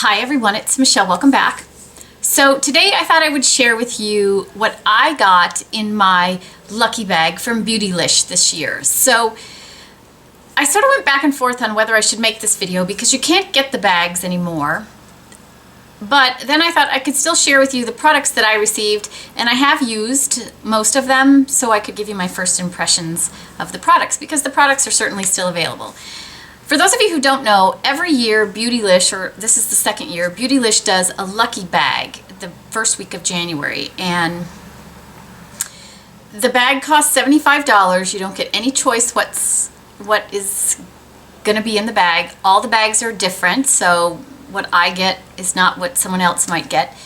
Hi everyone, it's Michelle. Welcome back. So today I thought I would share with you what I got in my lucky bag from Beautylish this year. So I sort of went back and forth on whether I should make this video because you can't get the bags anymore. But then I thought I could still share with you the products that I received, and I have used most of them, so I could give you my first impressions of the products because the products are certainly still available. For those of you who don't know, every year Beautylish, or this is the second year, Beautylish does a lucky bag the first week of January, and the bag costs $75. You don't get any choice what is going to be in the bag. All the bags are different, so what I get is not what someone else might get.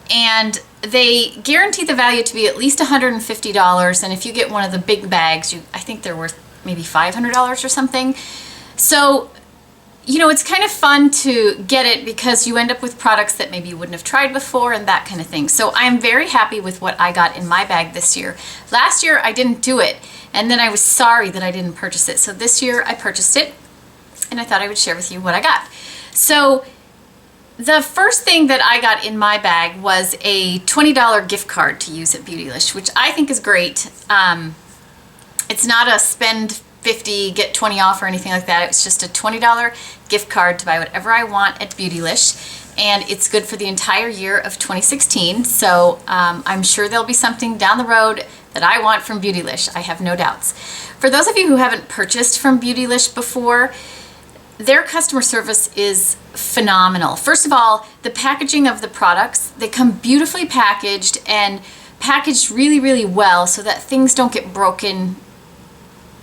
And they guarantee the value to be at least $150, and if you get one of the big bags, I think they're worth maybe $500 or something. So, you know, it's kind of fun to get it because you end up with products that maybe you wouldn't have tried before and that kind of thing. So I'm very happy with what I got in my bag this year. Last year I didn't do it, and then I was sorry that I didn't purchase it. So this year I purchased it, and I thought I would share with you what I got. So the first thing that I got in my bag was a $20 gift card to use at Beautylish, which I think is great. It's not a spend 50 get 20 off or anything like that. It was just a $20 gift card to buy whatever I want at Beautylish, and it's good for the entire year of 2016. So I'm sure there'll be something down the road that I want from Beautylish. I have no doubts. For those of you who haven't purchased from Beautylish before, their customer service is phenomenal. First of all, the packaging of the products, they come beautifully packaged and packaged really, really well so that things don't get broken,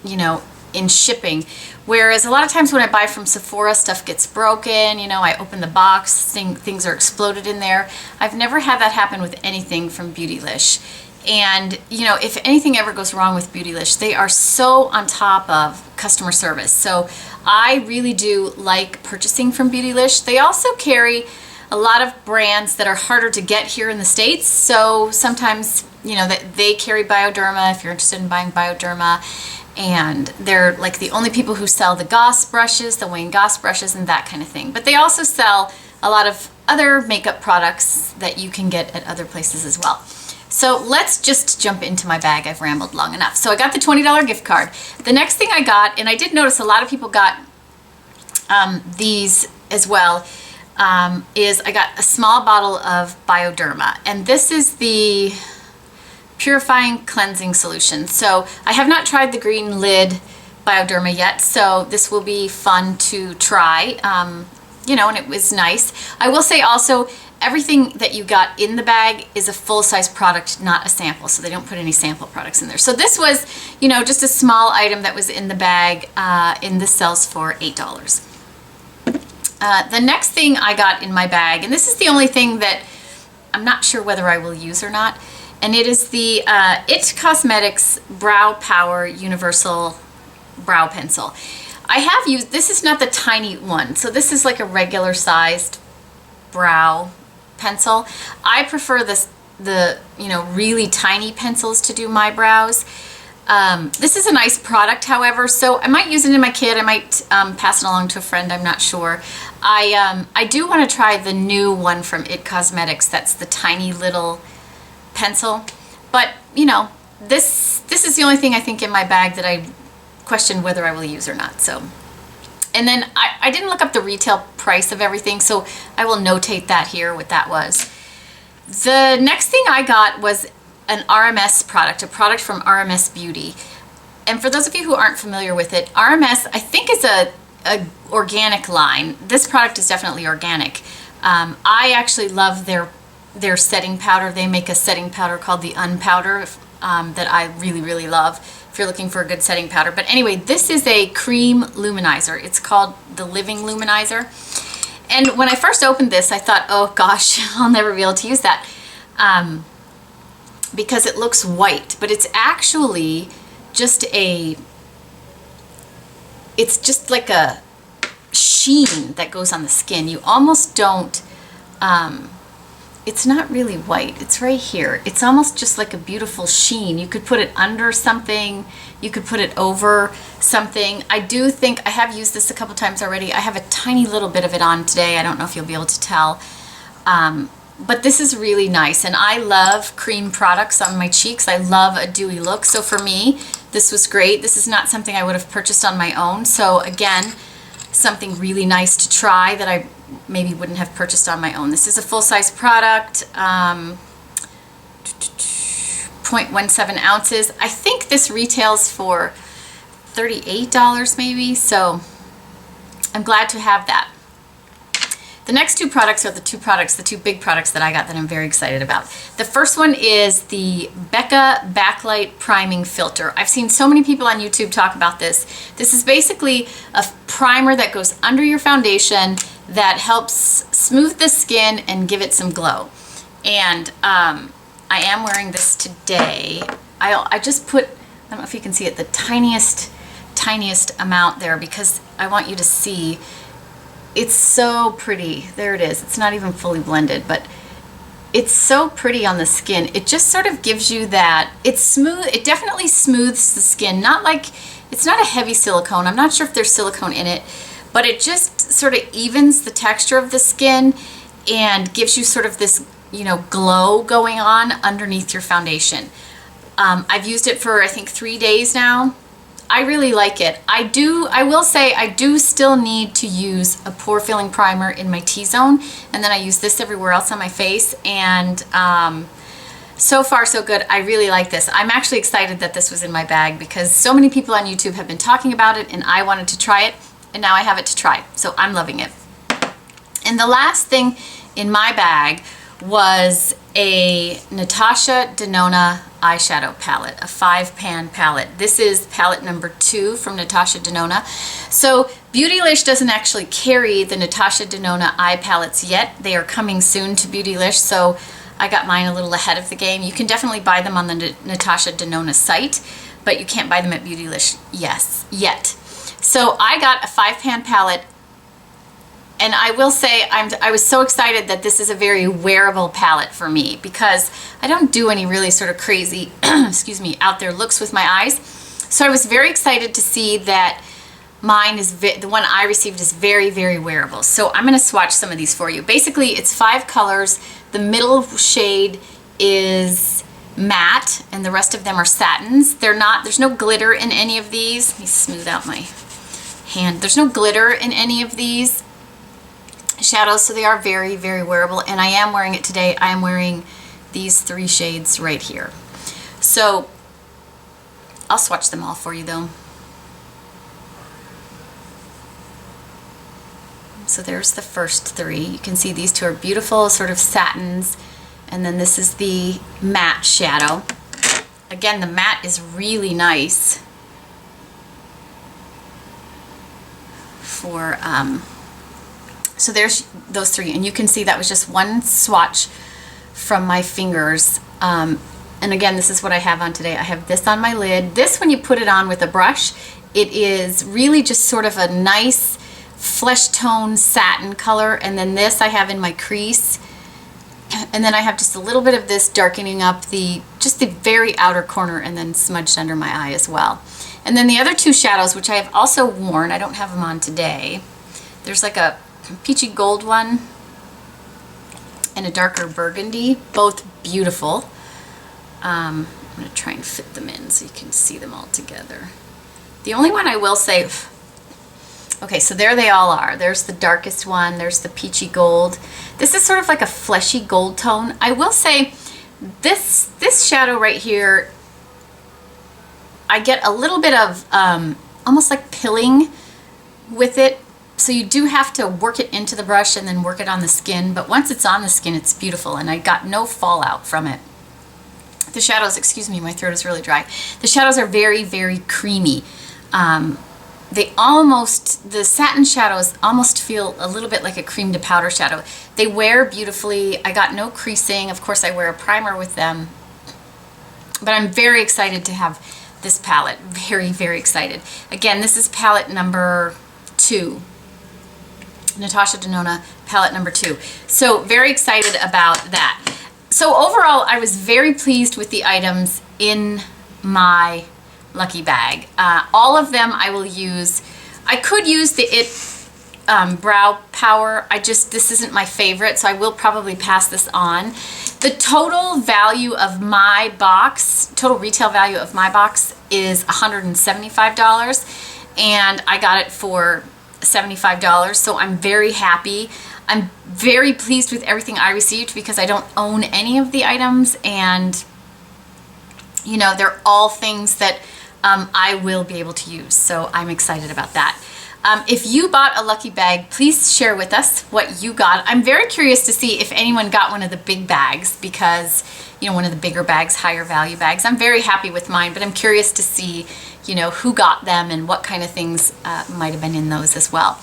you know, in shipping. Whereas a lot of times when I buy from Sephora, stuff gets broken, you know, I open the box, things are exploded in there. I've never had that happen with anything from Beautylish. And, you know, if anything ever goes wrong with Beautylish, they are so on top of customer service. So I really do like purchasing from Beautylish. They also carry a lot of brands that are harder to get here in the States. So sometimes, you know, they carry Bioderma if you're interested in buying Bioderma. And they're like the only people who sell the Goss brushes, the Wayne Goss brushes, and that kind of thing. But they also sell a lot of other makeup products that you can get at other places as well. So let's just jump into my bag. I've rambled long enough. So I got the $20 gift card. The next thing I got, and I did notice a lot of people got these as well, is I got a small bottle of Bioderma. And this is the Purifying Cleansing Solution. So I have not tried the green lid Bioderma yet, so this will be fun to try. You know, and it was nice. I will say also, everything that you got in the bag is a full-size product, not a sample, so they don't put any sample products in there. So this was, you know, just a small item that was in the bag, and this sells for $8. The next thing I got in my bag, and this is the only thing that I'm not sure whether I will use or not, and it is the IT Cosmetics Brow Power Universal Brow Pencil. I have used, this is not the tiny one, so this is like a regular sized brow pencil. I prefer the you know, really tiny pencils to do my brows. This is a nice product, however, so I might use it in my kit. I might pass it along to a friend, I'm not sure. I do want to try the new one from IT Cosmetics. That's the tiny little pencil, but you know, this is the only thing I think in my bag that I question whether I will use or not. So, and then I didn't look up the retail price of everything, so I will notate that here, what that was. The next thing I got was an RMS product, a product from RMS Beauty. And for those of you who aren't familiar with it, RMS I think is a organic line. This product is definitely organic. I actually love their setting powder. They make a setting powder called the Unpowder that I really, really love if you're looking for a good setting powder. But anyway, this is a cream luminizer. It's called the Living Luminizer. And when I first opened this, I thought, oh gosh, I'll never be able to use that because it looks white. But it's actually just it's just like a sheen that goes on the skin. You almost don't, it's not really white, it's right here. It's almost just like a beautiful sheen. You could put it under something, you could put it over something. I do think I have used this a couple times already. I have a tiny little bit of it on today. I don't know if you'll be able to tell. But this is really nice, and I love cream products on my cheeks. I love a dewy look, so for me, this was great. This is not something I would have purchased on my own, so again, something really nice to try that I maybe wouldn't have purchased on my own. This is a full-size product, 0.17 ounces. I think this retails for $38 maybe, so I'm glad to have that. The next two products are the two big products that I got that I'm very excited about. The first one is the Becca Backlight Priming Filter. I've seen so many people on YouTube talk about this. This is basically a primer that goes under your foundation that helps smooth the skin and give it some glow. And I am wearing this today. I just put, I don't know if you can see it, the tiniest amount there because I want you to see. It's so pretty. There it is. It's not even fully blended, but it's so pretty on the skin. It just sort of gives you that, it's smooth. It definitely smooths the skin. Not like, it's not a heavy silicone. I'm not sure if there's silicone in it, but it just sort of evens the texture of the skin and gives you sort of this, you know, glow going on underneath your foundation. I've used it for, I think, 3 days now. I really like it. I will say I do still need to use a pore filling primer in my T-zone, and then I use this everywhere else on my face, and so far so good. I really like this. I'm actually excited that this was in my bag because so many people on YouTube have been talking about it and I wanted to try it, and now I have it to try, so I'm loving it. And the last thing in my bag was a Natasha Denona eyeshadow palette, a 5-pan palette. This is palette number 2 from Natasha Denona. So Beautylish doesn't actually carry the Natasha Denona eye palettes yet. They are coming soon to Beautylish, so I got mine a little ahead of the game. You can definitely buy them on the Natasha Denona site, but you can't buy them at Beautylish yet. So I got a 5-pan palette. And I will say I was so excited that this is a very wearable palette for me because I don't do any really sort of crazy, excuse me, out there looks with my eyes. So I was very excited to see that mine is, the one I received is very, very wearable. So I'm going to swatch some of these for you. Basically, it's 5 colors. The middle shade is matte and the rest of them are satins. There's no glitter in any of these. Let me smooth out my hand. There's no glitter in any of these shadows, so they are very, very wearable, and I am wearing it today. I am wearing these 3 shades right here. So I'll swatch them all for you though. So there's the first 3. You can see these 2 are beautiful sort of satins, and then this is the matte shadow. Again, the matte is really nice for so there's those 3, and you can see that was just one swatch from my fingers. And again, this is what I have on today. I have this on my lid. This, when you put it on with a brush, it is really just sort of a nice flesh tone satin color, and then this I have in my crease, and then I have just a little bit of this darkening up just the very outer corner and then smudged under my eye as well. And then the other 2 shadows, which I have also worn, I don't have them on today. There's like a peachy gold one and a darker burgundy, both beautiful. I'm going to try and fit them in so you can see them all together. The only one I will say, okay, so there they all are. There's the darkest one, there's the peachy gold. This is sort of like a fleshy gold tone. I will say this shadow right here, I get a little bit of almost like pilling with it. So you do have to work it into the brush and then work it on the skin, but once it's on the skin, it's beautiful, and I got no fallout from it. The shadows, excuse me, my throat is really dry. The shadows are very, very creamy. The satin shadows almost feel a little bit like a cream to powder shadow. They wear beautifully. I got no creasing. Of course, I wear a primer with them, but I'm very excited to have this palette. Very, very excited. Again, this is palette number 2. Natasha Denona palette number 2. So very excited about that. So overall, I was very pleased with the items in my Lucky Bag. All of them I will use. I could use the brow power. This isn't my favorite, so I will probably pass this on. The total value of my box, total retail value of my box is $175, and I got it for $75, so I'm very happy. I'm very pleased with everything I received because I don't own any of the items, and you know, they're all things that I will be able to use, so I'm excited about that. If you bought a Lucky Bag, please share with us what you got. I'm very curious to see if anyone got one of the big bags because, you know, one of the bigger bags, higher value bags. I'm very happy with mine, but I'm curious to see, you know, who got them and what kind of things might have been in those as well.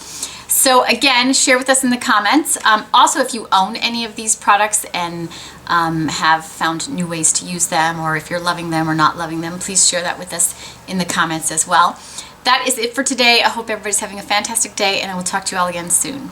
So again, share with us in the comments. Also, if you own any of these products and have found new ways to use them, or if you're loving them or not loving them, please share that with us in the comments as well. That is it for today. I hope everybody's having a fantastic day, and I will talk to you all again soon.